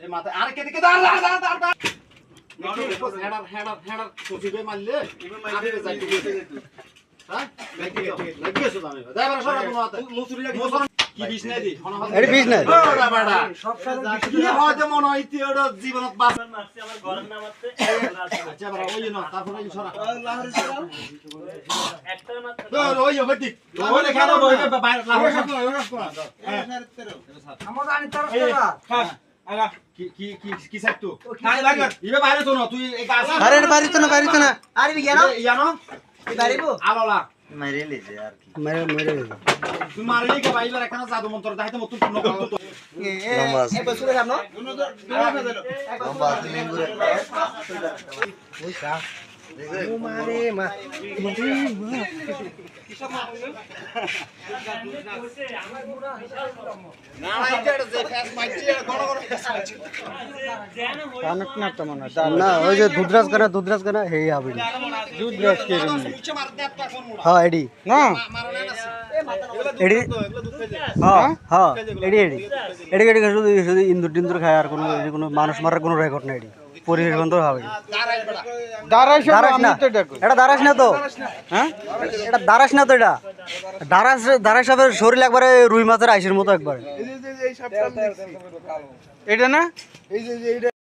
এই মাথা আরে কেটে দাঁড় হেডার কফিবে মারলে আমি যাই হ্যাঁ লাগিয়েছো আমি দাইবার সরা কোনো হাতে মুসুরি লাগি কি বিষ নাই দি এডি বিষ নাই ওটা বাড়া সব সারা কি হয়তো মনে হইতি ওটা জীবনত বাস মারছে আমার গরম না মারতে আচ্ছা বাড়া ওই না তারপরে এই সরা একটা মাত্র তো ওই হইতি ওই লেখা দাও ওই লাহোর সরা আমার জানি তোর সরা হ্যাঁ আগা কি কি কি কি সাইড তো নাই লাগা ইবে বাইরে তো না তুই এই গাছ আরে বাড়ি তো না আরে বিজ্ঞান ইয়ানো বাড়িবো আলোলা মেরে লিছে আর কি মেরে তুই মারলি কে বাইবার এখানে জাদু মন্ত্র দেখাইতে মত পূর্ণ করত তো এ বছরে যাব না লম্বা লিঙ্গুরে ওইটা ও মারে মা না এটা যে ফ্যাস মাইছি গণ গণ কানক না তো মনে না ওই যে দুধরাজ কানা হেই হবে দুধরাজ কে রে মুছে মারতে একটা কোন মোড়া হ্যাঁ এডি না মারলে না এডি এগুলো দুধ খাই হ্যাঁ এডি শুধু ইন্দুর খায় আর কোনো মানুষ মারার কোনো রেকর্ড নাই এডি পরিবেশ বন্ধ হবে দাঁড়াই বড়া দারাস না এটা দারাস না তো হ্যাঁ এটা দারাস না তো এটা দারাস সাপের শরীর একবারে রুই মাছের আইসের মতো একবারে এটা না এই যে